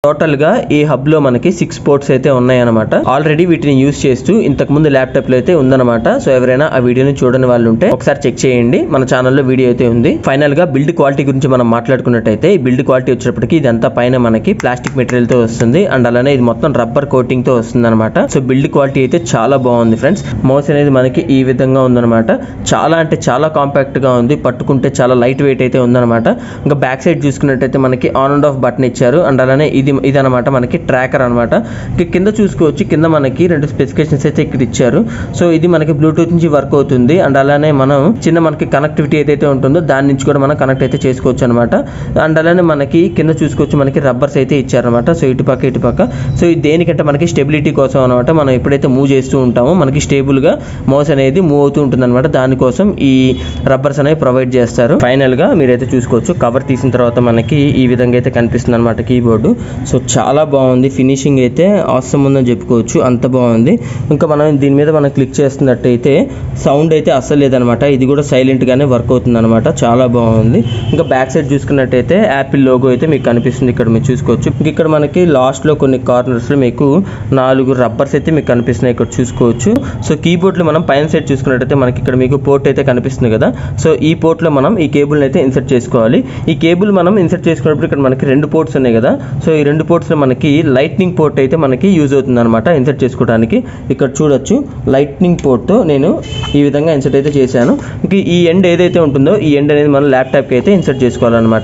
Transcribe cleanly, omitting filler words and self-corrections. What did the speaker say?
Total గా ఈ hub లో మనకి 6 పోర్ట్స్ అయితే ఉన్నాయన్నమాట. ఆల్రెడీ వీటిని యూస్ చేస్తూ ఇంతకు ముందు ల్యాప్టాప్ లో అయితే ఉందన్నమాట. సో ఎవరైనా ఆ వీడియోని చూడని వాళ్ళు ఉంటే ఒకసారి చెక్ చేయండి, మన ఛానల్లో వీడియో అయితే ఉంది. ఫైనల్ గా బిల్డ్ క్వాలిటీ గురించి మనం మాట్లాడుకున్నట్టయితే ఈ బిల్డ్ క్వాలిటీ వచ్చేటప్పటికి ఇదంతా పైన మనకి ప్లాస్టిక్ మెటీరియల్ తో వస్తుంది అండ్ అలానే ఇది మొత్తం రబ్బర్ కోటింగ్ తో వస్తుంది అనమాట. సో బిల్డ్ క్వాలిటీ అయితే చాలా బాగుంది ఫ్రెండ్స్. మౌస్ అనేది మనకి ఈ విధంగా ఉందన్నమాట. చాలా అంటే చాలా కాంపాక్ట్ గా ఉంది, పట్టుకుంటే చాలా లైట్ వెయిట్ అయితే ఉందన్నమాట. ఇంకా బ్యాక్ సైడ్ చూసుకున్నట్టయితే మనకి ఆన్ అండ్ ఆఫ్ బటన్ ఇచ్చారు అండ్ అలానే ఇది అనమాట మనకి ట్రాకర్ అనమాట. కింద చూసుకోవచ్చు, కింద మనకి 2 స్పెసిఫికేషన్స్ అయితే ఇక్కడ ఇచ్చారు. సో ఇది మనకి బ్లూటూత్ నుంచి వర్క్ అవుతుంది అండ్ అలానే మనం చిన్న మనకి కనెక్టివిటీ ఏదైతే ఉంటుందో దాని నుంచి కూడా మనం కనెక్ట్ అయితే చేసుకోవచ్చు అనమాట. అండ్ అలానే మనకి కింద చూసుకోవచ్చు మనకి రబ్బర్స్ అయితే ఇచ్చారనమాట. సో ఇటుపక్క సో ఇది దేనికంటే మనకి స్టెబిలిటీ కోసం అనమాట. మనం ఎప్పుడైతే మూవ్ చేస్తూ ఉంటామో మనకి స్టేబుల్ గా మౌస్ అనేది మూవ్ అవుతూ ఉంటుంది అనమాట. దానికోసం ఈ రబ్బర్స్ అనేవి ప్రొవైడ్ చేస్తారు. ఫైనల్ గా మీరైతే చూసుకోవచ్చు, కవర్ తీసిన తర్వాత మనకి ఈ విధంగా అయితే కనిపిస్తుంది అనమాట కీబోర్డు. సో చాలా బాగుంది, ఫినిషింగ్ అయితే ఆసమ్ ఉందని చెప్పుకోవచ్చు, అంత బాగుంది. ఇంకా మనం దీని మీద మనం క్లిక్ చేస్తున్నట్టయితే సౌండ్ అయితే అస్సలు లేదనమాట. ఇది కూడా సైలెంట్ గానే వర్క్ అవుతుంది అనమాట, చాలా బాగుంది. ఇంకా బ్యాక్ సైడ్ చూసుకున్నట్టయితే యాపిల్ లోగో అయితే మీకు కనిపిస్తుంది, ఇక్కడ మీరు చూసుకోవచ్చు. ఇక్కడ మనకి లాస్ట్ లో కొన్ని కార్నర్స్ లో మీకు 4 రబ్బర్స్ అయితే మీకు కనిపిస్తున్నాయి, ఇక్కడ చూసుకోవచ్చు. సో కీబోర్డ్ లో మనం పైన సైడ్ చూసుకున్నట్టయితే మనకి ఇక్కడ మీకు పోర్ట్ అయితే కనిపిస్తుంది కదా. సో ఈ పోర్ట్ లో మనం ఈ కేబుల్ అయితే ఇన్సర్ట్ చేసుకోవాలి. ఈ కేబుల్ మనం ఇన్సర్ట్ చేసుకున్నప్పుడు ఇక్కడ మనకి 2 పోర్ట్స్ ఉన్నాయి కదా. సో ఈ 2 పోర్ట్స్ లో మనకి లైట్నింగ్ పోర్ట్ అయితే మనకి యూజ్ అవుతుంది అనమాట ఇన్సర్ట్ చేసుకోవడానికి. ఇక్కడ చూడొచ్చు, లైట్నింగ్ పోర్ట్ తో నేను ఈ విధంగా ఇన్సర్ట్ అయితే చేశాను. ఈ ఎండ్ ఏదైతే ఉంటుందో ఈ ఎండ్ అనేది మనం ల్యాప్టాప్ కి అయితే ఇన్సర్ట్ చేసుకోవాలన్నమాట.